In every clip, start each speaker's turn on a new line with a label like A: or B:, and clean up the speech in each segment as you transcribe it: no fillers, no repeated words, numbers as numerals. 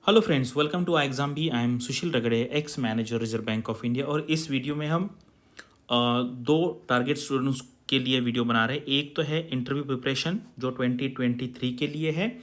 A: Hello friends, welcome to exam B. आई एम Sushil Ragade, ex manager Reserve Bank of India. और इस वीडियो में हम दो टारगेट स्टूडेंट्स के लिए वीडियो बना रहे हैं। एक तो है इंटरव्यू प्रिपरेशन जो 2023 के लिए है,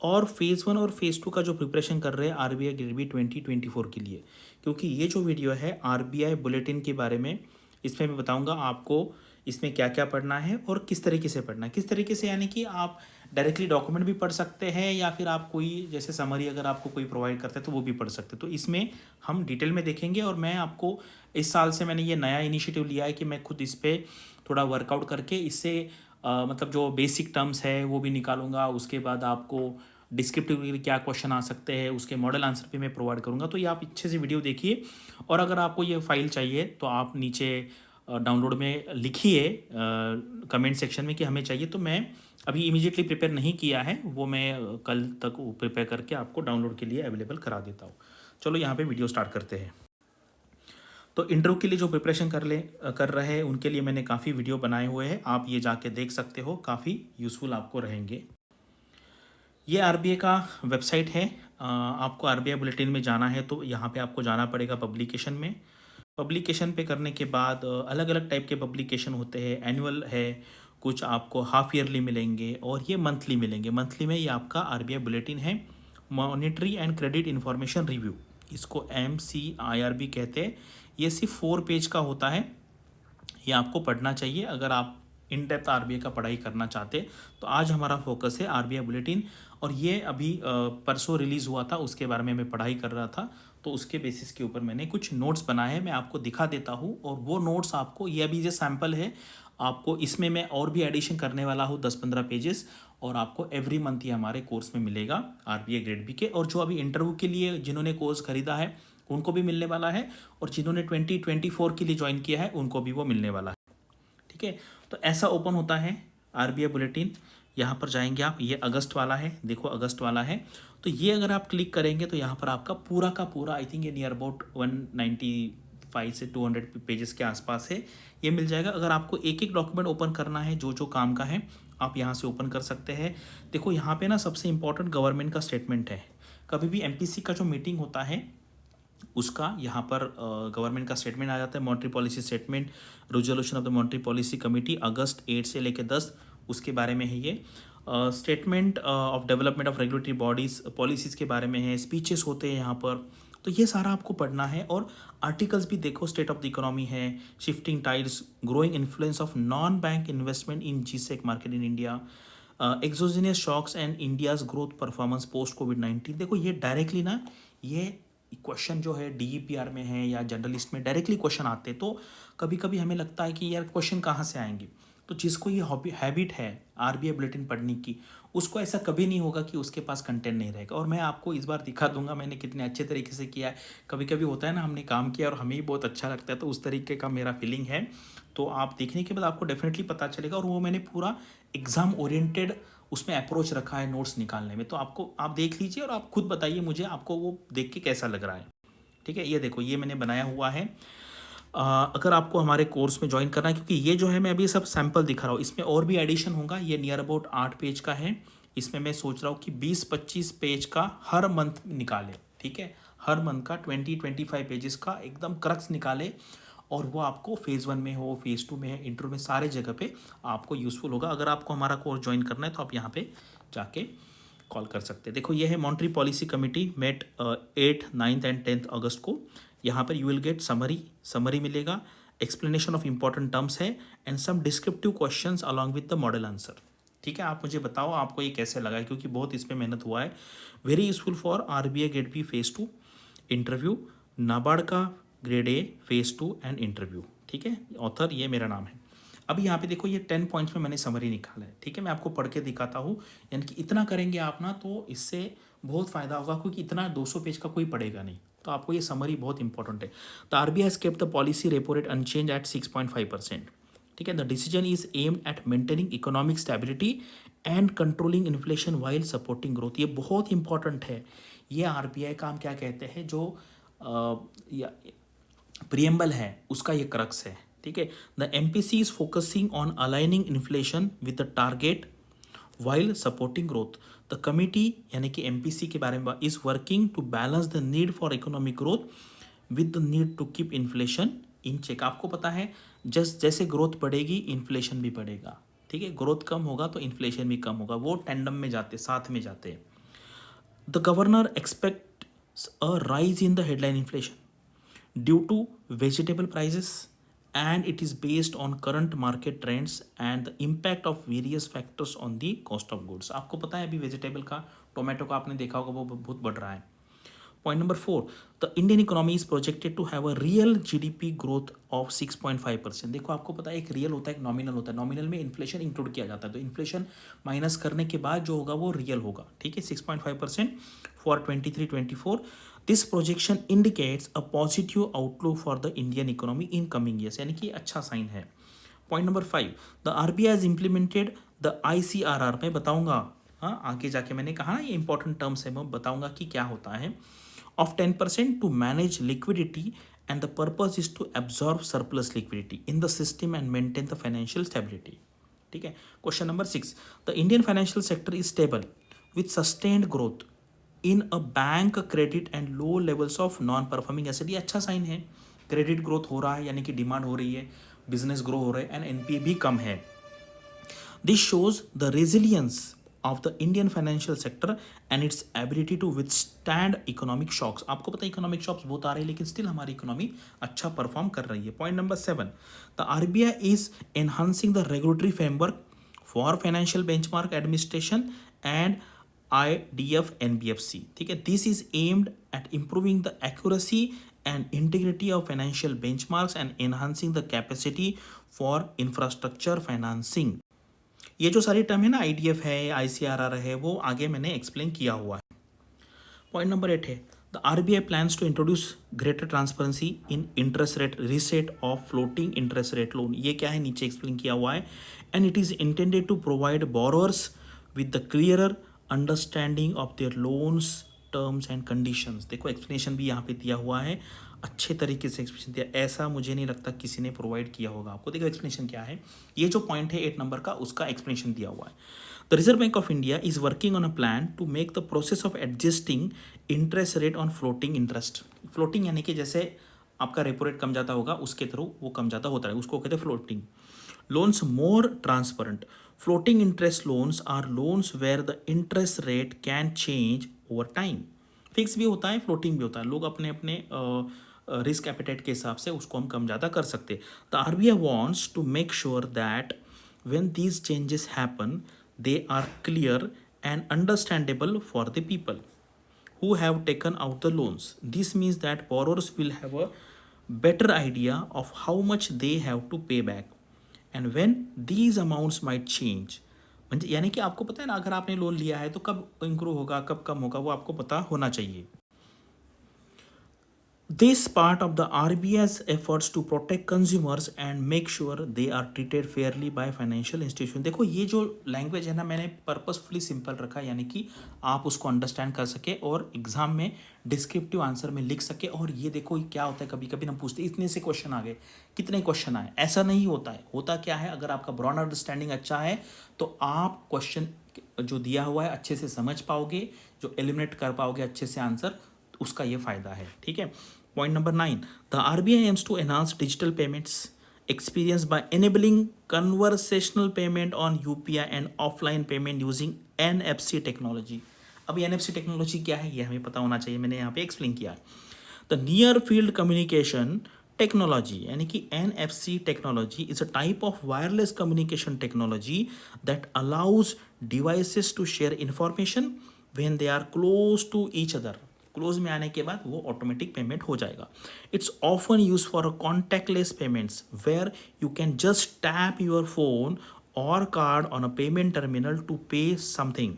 A: और फेज़ 1 और फेज़ 2 का जो प्रिपरेशन कर रहे हैं आरबीआई ग्रेड बी 2024 के लिए। क्योंकि ये जो वीडियो है आरबीआई बुलेटिन के बारे में, इसमें मैं बताऊंगा आपको इसमें क्या क्या पढ़ना है और किस तरीके से पढ़ना है। किस तरीके से यानी कि आप डायरेक्टली डॉक्यूमेंट भी पढ़ सकते हैं, या फिर आप कोई जैसे समरी अगर आपको कोई प्रोवाइड करता है तो वो भी पढ़ सकते हैं। तो इसमें हम डिटेल में देखेंगे। और मैं आपको इस साल से मैंने ये नया इनिशिएटिव लिया है कि मैं खुद इस पर थोड़ा वर्कआउट करके इससे मतलब जो बेसिक टर्म्स है वो भी निकालूंगा। उसके बाद आपको डिस्क्रिप्टिव के लिए क्या क्वेश्चन आ सकते हैं उसके मॉडल आंसर भी मैं प्रोवाइड करूंगा। तो ये आप अच्छे से वीडियो देखिए। और अगर आपको ये फाइल चाहिए तो आप नीचे डाउनलोड में लिखिए कमेंट सेक्शन में कि हमें चाहिए। तो मैं अभी इमीडिएटली प्रिपेयर नहीं किया है, वो मैं कल तक प्रिपेयर करके आपको डाउनलोड के लिए अवेलेबल करा देता हूँ। चलो यहाँ पे वीडियो स्टार्ट करते हैं। तो इंटरव्यू के लिए जो प्रिपरेशन कर रहे हैं उनके लिए मैंने काफ़ी वीडियो बनाए हुए हैं, आप ये जाके देख सकते हो, काफ़ी यूज़फुल आपको रहेंगे। ये आरबीआई का वेबसाइट है। आपको आरबीआई बुलेटिन में जाना है तो यहाँ पे आपको जाना पड़ेगा पब्लिकेशन में। पब्लिकेशन पे करने के बाद अलग अलग टाइप के पब्लिकेशन होते हैं। एनुअल है, कुछ आपको हाफ ईयरली मिलेंगे और ये मंथली मिलेंगे। मंथली में ये आपका आरबीआई बुलेटिन है, monetary and credit information review, इसको MCIRB कहते हैं। ये सिर्फ 4 पेज का होता है। ये आपको पढ़ना चाहिए अगर आप इन डेप्थ आरबीआई का पढ़ाई करना चाहते। तो आज हमारा फोकस है आरबीआई बुलेटिन, और ये अभी परसों रिलीज़ हुआ था, उसके बारे में मैं पढ़ाई कर रहा था। तो उसके बेसिस के ऊपर मैंने कुछ नोट्स बनाए हैं, मैं आपको दिखा देता हूँ। और वो नोट्स आपको, ये अभी जो सैम्पल है, आपको इसमें मैं और भी एडिशन करने वाला हूँ 10-15 पेजेस, और आपको एवरी मंथ ये हमारे कोर्स में मिलेगा आरबीआई ग्रेड बी के। और जो अभी इंटरव्यू के लिए जिन्होंने कोर्स खरीदा है उनको भी मिलने वाला है, और जिन्होंने 2024 के लिए ज्वाइन किया है उनको भी वो मिलने वाला है। ठीक है, तो ऐसा ओपन होता है आरबीआई बुलेटिन। यहाँ पर जाएंगे आप, ये अगस्त वाला है, देखो अगस्त वाला है। तो ये अगर आप क्लिक करेंगे तो यहाँ पर आपका पूरा का पूरा, आई थिंक ये नियर अबाउट 195 से 200 पेजेस के आसपास है, ये मिल जाएगा। अगर आपको एक एक डॉक्यूमेंट ओपन करना है जो जो काम का है, आप यहाँ से ओपन कर सकते हैं। देखो यहाँ पे ना सबसे इंपॉर्टेंट गवर्नमेंट का स्टेटमेंट है। कभी भी एमपीसी का जो मीटिंग होता है उसका यहाँ पर गवर्नमेंट का स्टेटमेंट आ जाता है। Monetary policy statement, resolution of the monetary policy committee अगस्त 8 से लेकर 10, उसके बारे में है ये। Statement of development of regulatory bodies policies के बारे में है। स्पीचेस होते हैं यहाँ पर, तो ये सारा आपको पढ़ना है। और आर्टिकल्स भी देखो, स्टेट ऑफ द इकोनॉमी है, shifting tides, growing influence of non bank investment in G sec market in India, exogenous shocks and India's growth performance post कोविड-19। देखो ये डायरेक्टली ना, ये क्वेश्चन जो है डीईपीआर में है या जनरलिस्ट में डायरेक्टली क्वेश्चन आते हैं। तो कभी कभी हमें लगता है कि यार क्वेश्चन कहाँ से आएंगे। तो जिसको ये हॉबी हैबिट है आरबीआई बुलेटिन पढ़ने की, उसको ऐसा कभी नहीं होगा कि उसके पास कंटेंट नहीं रहेगा। और मैं आपको इस बार दिखा दूंगा मैंने कितने अच्छे तरीके से किया है। कभी कभी होता है ना, हमने काम किया और हमें ही बहुत अच्छा लगता है, तो उस तरीके का मेरा फीलिंग है। तो आप देखने के बाद आपको डेफिनेटली पता चलेगा। और वो मैंने पूरा एग्ज़ाम ओरिएंटेड उसमें अप्रोच रखा है नोट्स निकालने में। तो आपको, आप देख लीजिए और आप खुद बताइए मुझे आपको वो देख के कैसा लग रहा है। ठीक है, ये देखो ये मैंने बनाया हुआ है। अगर आपको हमारे कोर्स में ज्वाइन करना है, क्योंकि ये जो है मैं अभी सब सैंपल दिखा रहा हूँ, इसमें और भी एडिशन होगा। ये नियर अबाउट 8 पेज का है। इसमें मैं सोच रहा हूँ कि 20-25 पेज का हर मंथ निकाले। ठीक है, हर मंथ का 20-25 पेजेस का एकदम क्रक्स निकाले, और वो आपको फेज़ 1 में हो, फेज़ 2 में है, इंटरव्यू में, सारे जगह पे आपको यूज़फुल होगा। अगर आपको हमारा कोर्स ज्वाइन करना है तो आप यहाँ पे जाके कॉल कर सकते हैं। देखो ये है monetary policy committee met 8, 9 and 10 अगस्त को। यहाँ पर यू विल गेट समरी मिलेगा, एक्सप्लेनेशन ऑफ इंपॉर्टेंट टर्म्स है, and some descriptive questions along with the model answer. ठीक है, आप मुझे बताओ आपको ये कैसे लगा है, क्योंकि बहुत इस पर मेहनत हुआ है। Very useful for RBI grade B phase 2 interview, NABARD का grade A phase 2 and interview. ठीक है, ऑथर ये मेरा नाम है। अभी यहाँ पे देखो ये 10 पॉइंट्स में मैंने समरी निकाला है। ठीक है, मैं आपको पढ़ के दिखाता हूँ। यानी कि इतना करेंगे आप ना तो इससे बहुत फ़ायदा होगा, क्योंकि इतना 200 पेज का कोई पढ़ेगा नहीं। तो आपको ये समरी बहुत इंपॉर्टेंट है। The RBI has kept the policy repo rate unchange at 6.5%। ठीक है, the decision is aimed at maintaining economic stability and controlling inflation while supporting growth. ये बहुत इंपॉर्टेंट है। ये आरबीआई का हम क्या कहते हैं, जो प्रियम्बल है उसका ये क्रक्स है। ठीक है, the MPC is focusing on aligning inflation with the target while supporting growth. The committee यानी कि MPC के बारे में is working to balance the need for economic growth with the need to keep inflation in check. आपको पता है जैसे growth बढ़ेगी इन्फ्लेशन भी बढ़ेगा, ठीक है, ग्रोथ कम होगा तो इन्फ्लेशन भी कम होगा, वो टेंडम में जाते, साथ में जाते। The governor expects a rise in the headline inflation due to vegetable prices and it is based on current market trends and the impact of various factors on the cost of goods। आपको पता है अभी vegetable का, tomato का आपने देखा होगा वो बहुत बढ़ रहा है। Point number 4, the Indian economy is projected to have a real GDP growth of 6.5%। देखो आपको पता है एक रियल होता है एक नॉमिनल होता है, नॉमिनल में इन्फ्लेशन इंक्लूड किया जाता है, तो इन्फ्लेशन माइनस करने के बाद जो होगा वो रियल होगा, ठीक है, 6.5% for 23-24। This projection indicates a positive outlook for the Indian economy in coming years, यानी कि अच्छा साइन है। Point number 5, the RBI has implemented the ICRR। मैं बताऊंगा, हाँ आगे जाके मैंने कहा ना ये इंपॉर्टेंट टर्म्स है, मैं बताऊंगा कि क्या होता है। Of 10% to manage liquidity and the purpose is to absorb surplus liquidity in the system and maintain the financial stability, ठीक है। Question number 6, the Indian financial sector is stable with sustained growth in a bank credit and low levels of non performing asset. ये अच्छा sign है, credit growth हो रहा है यानी कि डिमांड हो रही है, बिजनेस ग्रो हो रहा है एंड NPA भी कम है। This shows the resilience of the Indian financial sector and its ability to withstand economic shocks. आपको पता है इकोनॉमिक शॉक्स बहुत आ रहे हैं लेकिन स्टिल हमारी इकोनॉमी अच्छा परफॉर्म कर रही है। Point number 7, the RBI is enhancing the regulatory framework for financial benchmark administration and IDF NBFC, ठीक है। This is aimed eight improving the accuracy and integrity of financial benchmarks and enhancing the capacity for infrastructure financing. ये जो सारी term है ना, IDF है, ICRR है, वो आगे मैंने एक्सप्लेन किया हुआ है। पॉइंट नंबर 8 है, the RBI plans to introduce greater transparency in interest rate reset of floating interest rate loan. ये क्या है नीचे एक्सप्लेन किया हुआ है। And it is intended to provide borrowers with the clearer understanding of their loans terms and conditions. देखो explanation भी यहाँ पे दिया हुआ है, अच्छे तरीके से एक्सप्लेनेशन दिया, ऐसा मुझे नहीं लगता किसी ने प्रोवाइड किया होगा आपको। देखो एक्सप्लेनेशन क्या है, ये जो पॉइंट है 8 नंबर का उसका एक्सप्लेनेशन दिया हुआ है। The Reserve Bank of India is working on a plan to make the process of adjusting interest rate on floating interest. Floating यानी कि जैसे आपका रेपो रेट कम जाता होगा उसके थ्रू वो कम जाता होता है, उसको कहते हैं floating. Loans more transparent. Floating interest loans are loans where the interest rate can change over time. Fix भी होता है, फ्लोटिंग भी होता है, लोग अपने अपने रिस्क एपेटाइट के हिसाब से उसको हम कम ज़्यादा कर सकते। The RBI wants to make sure that when these changes happen they are clear and understandable for the people who have taken out the loans. This means that borrowers will have a better idea of how much they have to pay back and when these amounts might change. म्हणजे यानी कि आपको पता है ना, अगर आपने loan लिया है तो कब इंक्रूव होगा कब कम होगा वो आपको पता होना चाहिए। This part of the RBI's efforts to protect consumers and make sure they are treated fairly by financial institution। देखो ये जो लैंग्वेज है ना मैंने पर्पसफुली सिंपल रखा, यानी कि आप उसको अंडरस्टैंड कर सके और एग्जाम में डिस्क्रिप्टिव आंसर में लिख सके। और ये देखो क्या होता है, कभी कभी हम पूछते हैं इतने से क्वेश्चन आ गए, कितने क्वेश्चन आए, ऐसा नहीं होता है। होता क्या है, अगर आपका ब्रॉड अंडरस्टैंडिंग अच्छा है तो आप क्वेश्चन जो दिया हुआ है अच्छे से समझ पाओगे, जो एलिमिनेट कर पाओगे अच्छे से आंसर, उसका ये फ़ायदा है, ठीक है। Point number 9, the RBI aims to enhance digital payments experience by enabling conversational payment on UPI and offline payment using NFC technology. अब NFC टेक्नोलॉजी क्या है ये हमें पता होना चाहिए, मैंने यहाँ पे एक्सप्लेन किया है। The near field communication technology यानी कि NFC technology is a type of wireless communication technology that allows devices to share information when they are close to each other. Close में आने के बाद वो ऑटोमेटिक पेमेंट हो जाएगा। It's often use for a contactless payments where you can just tap your phone और card on a payment terminal to pay something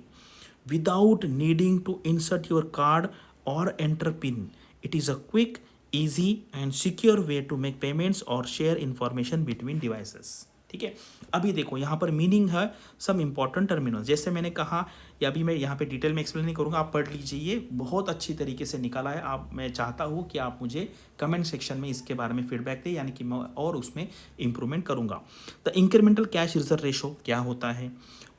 A: without needing to insert your card or enter PIN. It is a quick, easy and secure way to make payments or share information between devices. ठीक है, अभी देखो यहाँ पर meaning है some important terminal. जैसे मैंने कहा ये अभी मैं यहाँ पे डिटेल में एक्सप्लेन नहीं करूँगा, आप पढ़ लीजिए, ये बहुत अच्छी तरीके से निकाला है। आप मैं चाहता हूँ कि आप मुझे कमेंट सेक्शन में इसके बारे में फीडबैक दें, यानी कि मैं और उसमें इंप्रूवमेंट करूँगा। The incremental cash reserve ratio क्या होता है,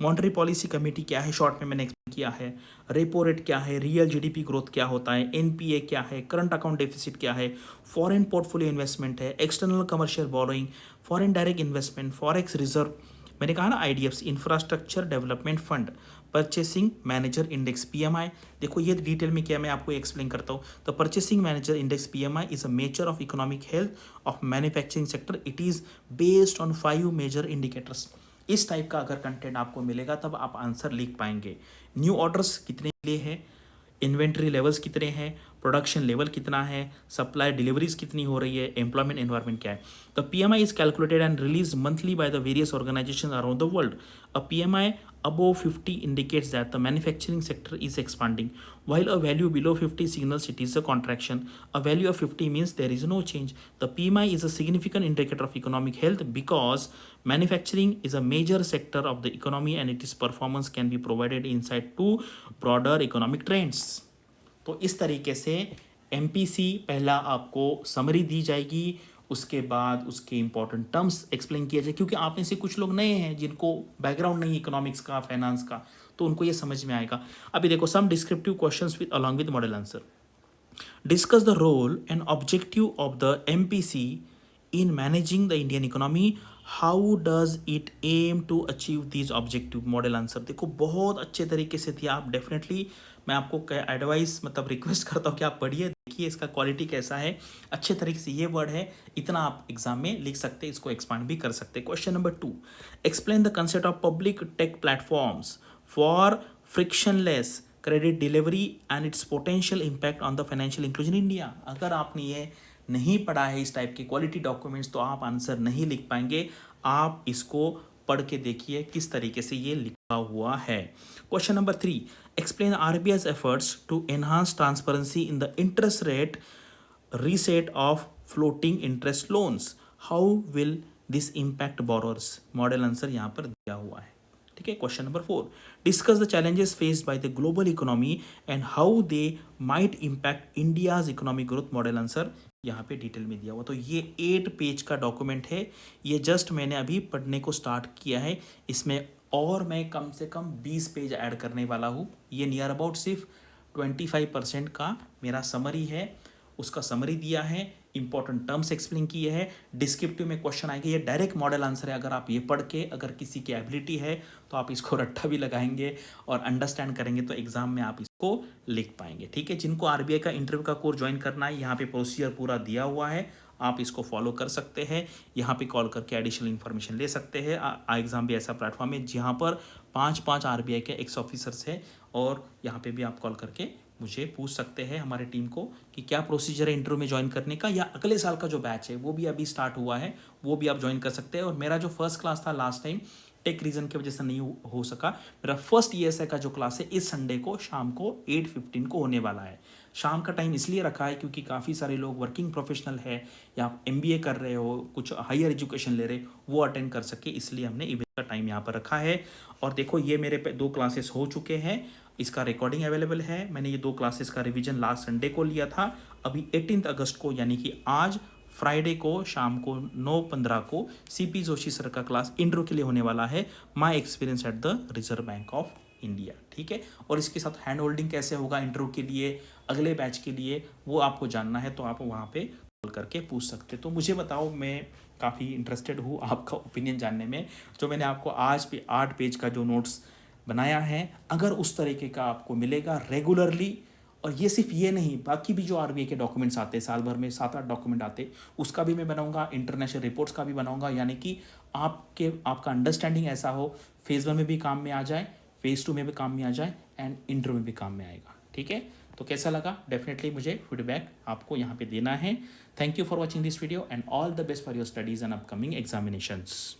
A: मॉनेटरी पॉलिसी कमेटी क्या है, शॉर्ट में मैंने एक्सप्लेन किया है, रेपो रेट क्या है, रियल जीडीपी ग्रोथ क्या होता है, एनपीए क्या है, करंट अकाउंट डेफिसिट क्या है, फॉरेन पोर्टफोलियो इन्वेस्टमेंट है, external commercial borrowing, foreign direct investment, forex reserve, मैंने कहा ना IDFC infrastructure development fund, purchasing manager index PMI. देखो ये डिटेल में क्या मैं आपको एक्सप्लेन करता हूँ। तो purchasing manager index PMI is a measure of economic health of manufacturing sector. It is based on 5 major indicators. इस टाइप का अगर कंटेंट आपको मिलेगा तब आप आंसर लिख पाएंगे। न्यू ऑर्डर्स कितने लिए हैं, इन्वेंट्री लेवल्स कितने हैं, प्रोडक्शन लेवल कितना है, सप्लाई डिलीवरीज कितनी हो रही है, एम्प्लॉयमेंट एनवायरमेंट क्या है। The PMI is calculated and release monthly by the various organisations around the world. A PMI above 50 indicates that the manufacturing sector is expanding, while a value below 50 signals it is a contraction. A value of 50 means there is no change. The PMI is a significant indicator of economic health because manufacturing is a major sector of the economy and its performance can be provided insight to broader economic trends. तो इस तरीके से MPC पहला आपको summary दी जाएगी, उसके बाद उसके इंपॉर्टेंट टर्म्स एक्सप्लेन किया जाए, क्योंकि आप में से कुछ लोग नए हैं जिनको बैकग्राउंड नहीं इकोनॉमिक्स का, फाइनेंस का, तो उनको ये समझ में आएगा। अभी देखो some descriptive questions with along with model answer. Discuss the role and objective of the MPC in managing the Indian economy, how does it aim to achieve this objective. Model answer देखो बहुत अच्छे तरीके से दिया। आप definitely मैं आपको advice मतलब रिक्वेस्ट करता हूँ कि आप पढ़िए, देखिए इसका क्वालिटी कैसा है, अच्छे तरीके से ये वर्ड है, इतना आप एग्जाम में लिख सकते हैं, इसको एक्सपांड भी कर सकते हैं। Question number 2, explain the concept of public tech platforms for frictionless credit delivery and its potential impact on the financial inclusion India. अगर आपने ये नहीं पढ़ा है इस टाइप के क्वालिटी डॉक्यूमेंट्स तो आप आंसर नहीं लिख पाएंगे। आप इसको पढ़ के देखिए किस तरीके से ये लिखा हुआ है। Question number 3, explain RBI's efforts to enhance transparency in the interest rate reset of floating interest loans. How will this impact borrowers? Model answer यहाँ पर दिया हुआ है, ठीक है। Question number 4, discuss the challenges faced by the global economy and how they might impact India's economic growth. Model answer यहाँ पे detail में दिया हुआ। तो ये 8 पेज का डॉक्यूमेंट है, ये जस्ट मैंने अभी पढ़ने को स्टार्ट किया है, इसमें और मैं कम से कम 20 पेज ऐड करने वाला हूँ। ये नियर अबाउट सिर्फ 25% का मेरा समरी है, उसका समरी दिया है, इंपॉर्टेंट टर्म्स एक्सप्लेन किए हैं, डिस्क्रिप्टिव में क्वेश्चन आएंगे। ये डायरेक्ट मॉडल आंसर है। अगर आप ये पढ़ के अगर किसी की एबिलिटी है तो आप इसको रट्टा भी लगाएंगे और अंडरस्टैंड करेंगे तो एग्जाम में आप इसको लिख पाएंगे, ठीक है। जिनको आरबीआई का इंटरव्यू का कोर्स ज्वाइन करना है, यहाँ पे प्रोसीजर पूरा दिया हुआ है, आप इसको फॉलो कर सकते हैं। यहाँ पे कॉल करके एडिशनल इन्फॉर्मेशन ले सकते हैं। एग्जाम भी ऐसा प्लेटफॉर्म है जहाँ पर 5 आरबीआई के एक्स ऑफिसर्स हैं, और यहाँ पे भी आप कॉल करके मुझे पूछ सकते हैं हमारे टीम को कि क्या प्रोसीजर है इंटरव्यू में ज्वाइन करने का, या अगले साल का जो बैच है वो भी अभी स्टार्ट हुआ है, वो भी आप ज्वाइन कर सकते हैं। और मेरा जो फर्स्ट क्लास था लास्ट टाइम टेक रीजन की वजह से नहीं हो सका, मेरा फर्स्ट ईएसआई का जो क्लास है इस संडे को शाम को 8:15 को होने वाला है। शाम का टाइम इसलिए रखा है क्योंकि काफ़ी सारे लोग वर्किंग प्रोफेशनल है या आप एमबीए कर रहे हो, कुछ हायर एजुकेशन ले रहे, वो अटेंड कर सके, इसलिए हमने इवेंट का टाइम यहाँ पर रखा है। और देखो ये मेरे पे 2 क्लासेस हो चुके हैं, इसका रिकॉर्डिंग अवेलेबल है। मैंने ये 2 क्लासेस का रिवीजन लास्ट संडे को लिया था। अभी 18 अगस्त को यानी कि आज फ्राइडे को शाम को 9:15 को सीपी जोशी सर का क्लास इंटरव्यू के लिए होने वाला है, my experience at the Reserve Bank of India, ठीक है। और इसके साथ हैंड होल्डिंग कैसे होगा इंटरव्यू के लिए, अगले बैच के लिए, वो आपको जानना है तो आप वहाँ पे कॉल करके पूछ सकते। तो मुझे बताओ, मैं काफ़ी इंटरेस्टेड हूँ आपका ओपिनियन जानने में। जो मैंने आपको आज पे 8 पेज का जो नोट्स बनाया है, अगर उस तरीके का आपको मिलेगा रेगुलरली, और ये सिर्फ ये नहीं, बाकी भी जो आरबीआई के डॉक्यूमेंट्स आते हैं, साल भर में 7-8 डॉक्यूमेंट आते, उसका भी मैं बनाऊंगा, इंटरनेशनल रिपोर्ट्स का भी बनाऊंगा, यानी कि आपका अंडरस्टैंडिंग ऐसा हो, फेज 1 में भी काम में आ जाए, फेज 2 में भी काम में आ जाए, एंड इंटरव्यू में भी काम में आएगा, ठीक है। तो कैसा लगा डेफिनेटली मुझे फीडबैक आपको यहाँ पे देना है। Thank you for watching this video and all the best for your studies and upcoming examinations.